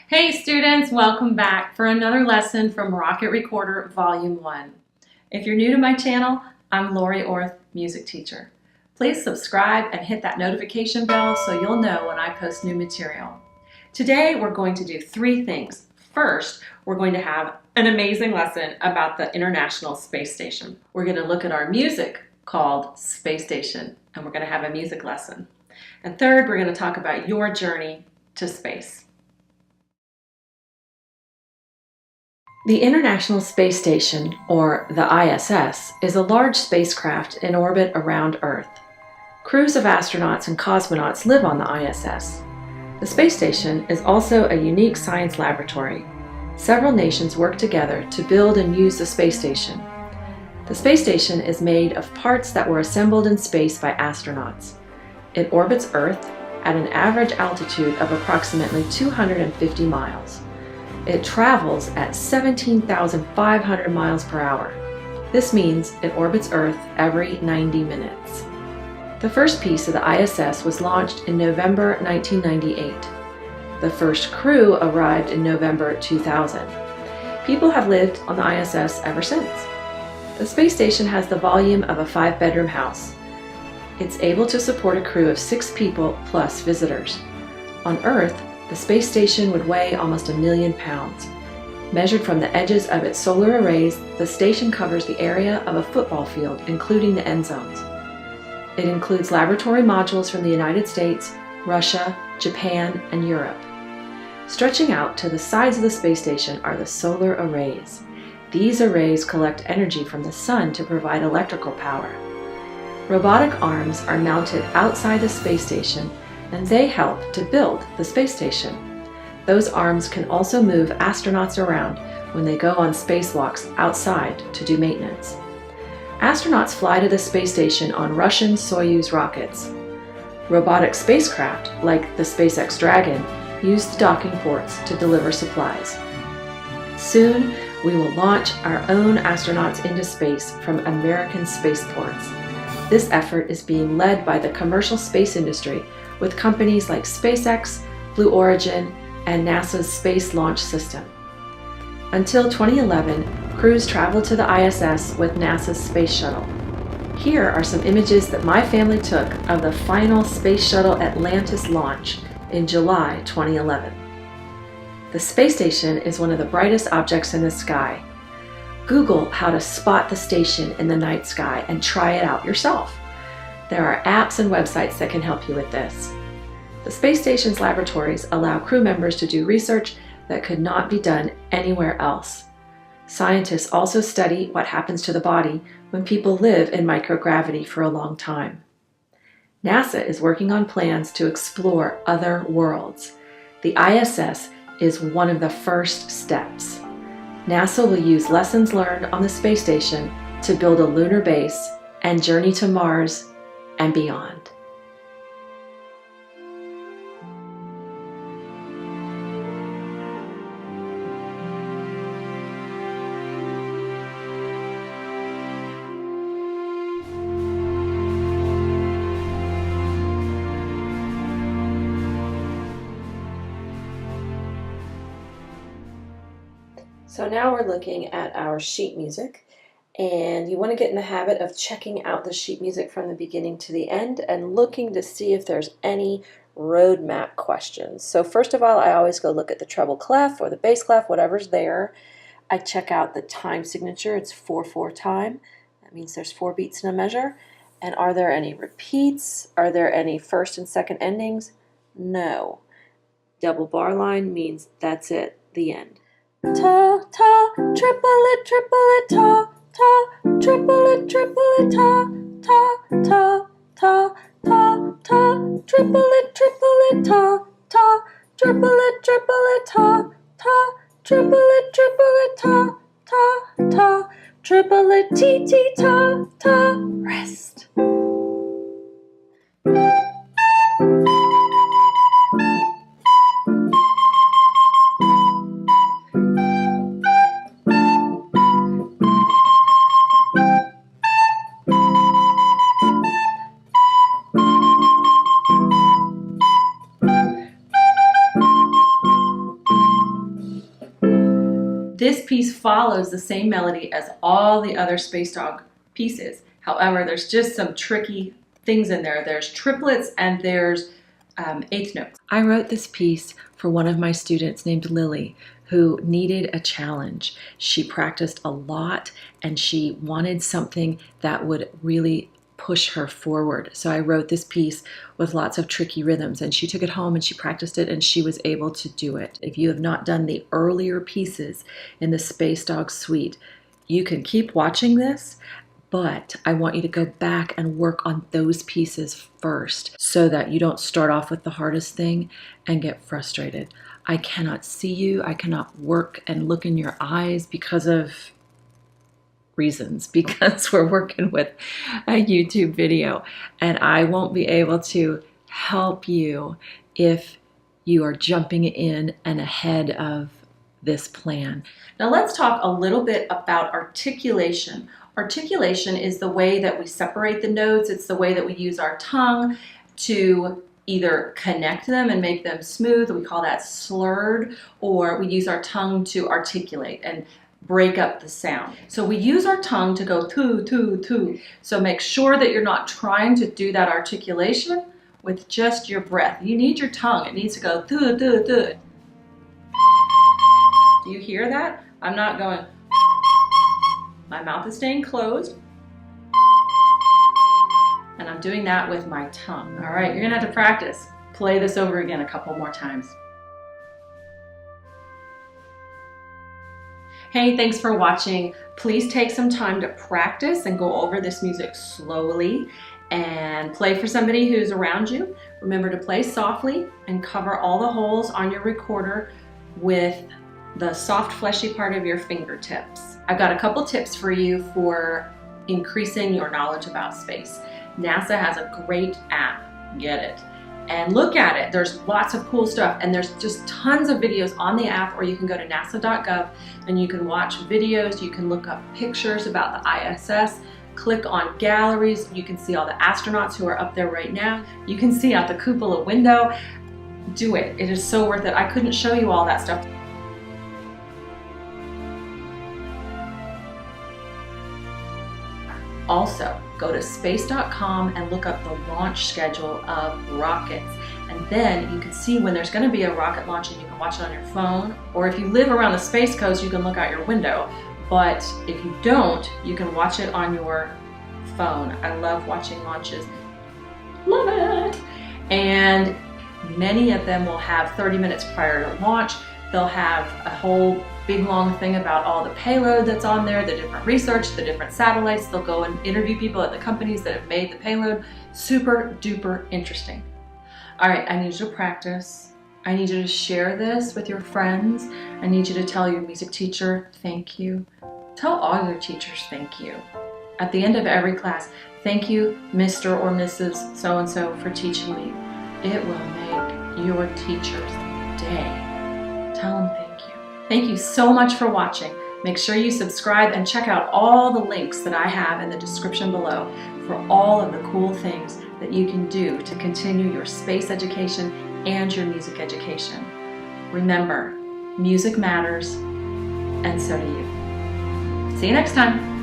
Hey students, welcome back for another lesson from Rocket Recorder Volume 1. If you're new to my channel, I'm Laurie Orth, music teacher. Please subscribe and hit that notification bell so you'll know when I post new material. Today we're going to do three things. First, we're going to have an amazing lesson about the International Space Station. We're going to look at our music called Space Station, and we're going to have a music lesson. And third, we're going to talk about your journey to space. The International Space Station, or the ISS, is a large spacecraft in orbit around Earth. Crews of astronauts and cosmonauts live on the ISS. The space station is also a unique science laboratory. Several nations work together to build and use the space station. The space station is made of parts that were assembled in space by astronauts. It orbits Earth at an average altitude of approximately 250 miles. It travels at 17,500 miles per hour. This means it orbits Earth every 90 minutes. The first piece of the ISS was launched in November 1998. The first crew arrived in November 2000. People have lived on the ISS ever since. The space station has the volume of a 5-bedroom house. It's able to support a crew of 6 people plus visitors. On Earth, the space station would weigh almost 1 million pounds. Measured from the edges of its solar arrays, the station covers the area of a football field, including the end zones. It includes laboratory modules from the United States, Russia, Japan, and Europe. Stretching out to the sides of the space station are the solar arrays. These arrays collect energy from the sun to provide electrical power. Robotic arms are mounted outside the space station, and they help to build the space station. Those arms can also move astronauts around when they go on spacewalks outside to do maintenance. Astronauts fly to the space station on Russian Soyuz rockets. Robotic spacecraft, like the SpaceX Dragon, use the docking ports to deliver supplies. Soon, we will launch our own astronauts into space from American spaceports. This effort is being led by the commercial space industry, with companies like SpaceX, Blue Origin, and NASA's Space Launch System. Until 2011, crews traveled to the ISS with NASA's Space Shuttle. Here are some images that my family took of the final Space Shuttle Atlantis launch in July 2011. The space station is one of the brightest objects in the sky. Google how to spot the station in the night sky and try it out yourself. There are apps and websites that can help you with this. The space station's laboratories allow crew members to do research that could not be done anywhere else. Scientists also study what happens to the body when people live in microgravity for a long time. NASA is working on plans to explore other worlds. The ISS is one of the first steps. NASA will use lessons learned on the space station to build a lunar base and journey to Mars and beyond. So now we're looking at our sheet music, and you want to get in the habit of checking out the sheet music from the beginning to the end and looking to see if there's any roadmap questions. So first of all, I always go look at the treble clef or the bass clef, whatever's there. I check out the time signature. It's 4/4 time. That means there's 4 beats in a measure. And are there any repeats? Are there any first and second endings? No. Double bar line means that's it, the end. Ta, ta, triplet, ta, ta, triplet, ta, ta, ta, ta, ta, ta, triplet, ta, ta, triplet, ta, ta, triplet, ta, ta, ta, triplet, ti, ta, ta, rest. this piece follows the same melody as all the other Space Dog pieces. However, there's just some tricky things in there. There's triplets and there's eighth notes. I wrote this piece for one of my students named Lily, who needed a challenge. She practiced a lot and she wanted something that would really push her forward. So I wrote this piece with lots of tricky rhythms, and she took it home and she practiced it and she was able to do it. If you have not done the earlier pieces in the Space Dog suite, you can keep watching this, but I want you to go back and work on those pieces first so that you don't start off with the hardest thing and get frustrated. I cannot see you, I cannot work and look in your eyes because of reasons, because we're working with a YouTube video, and I won't be able to help you if you are jumping in and ahead of this plan. Now let's talk a little bit about articulation. Articulation is the way that we separate the notes. It's the way that we use our tongue to either connect them and make them smooth. We call that slurred, or we use our tongue to articulate and break up the sound. So we use our tongue to go tu, tu, tu. So make sure that you're not trying to do that articulation with just your breath. You need your tongue. It needs to go tu, tu, tu. Do you hear that? I'm not going. My mouth is staying closed. And I'm doing that with my tongue. All right, you're gonna have to practice. Play this over again a couple more times. Hey, thanks for watching. Please take some time to practice and go over this music slowly and play for somebody who's around you. Remember to play softly and cover all the holes on your recorder with the soft, fleshy part of your fingertips. I've got a couple tips for you for increasing your knowledge about space. NASA has a great app, get it, and look at it. There's lots of cool stuff, and there's just tons of videos on the app, or you can go to nasa.gov and you can watch videos, you can look up pictures about the ISS, click on galleries, you can see all the astronauts who are up there right now, you can see out the cupola window. Do it, it is so worth it. I couldn't show you all that stuff. Also, go to space.com and look up the launch schedule of rockets. And then you can see when there's going to be a rocket launch, and you can watch it on your phone. Or if you live around the Space Coast, you can look out your window. But if you don't, you can watch it on your phone. I love watching launches. Love it! And many of them will have 30 minutes prior to launch. They'll have a whole big long thing about all the payload that's on there, the different research, the different satellites. They'll go and interview people at the companies that have made the payload. Super duper interesting. All right, I need you to practice. I need you to share this with your friends. I need you to tell your music teacher thank you. Tell all your teachers thank you. At the end of every class, thank you, Mr. or Mrs. So-and-so, for teaching me. It will make your teacher's day. Tell them thank you. Thank you so much for watching. Make sure you subscribe and check out all the links that I have in the description below for all of the cool things that you can do to continue your space education and your music education. Remember, music matters, and so do you. See you next time.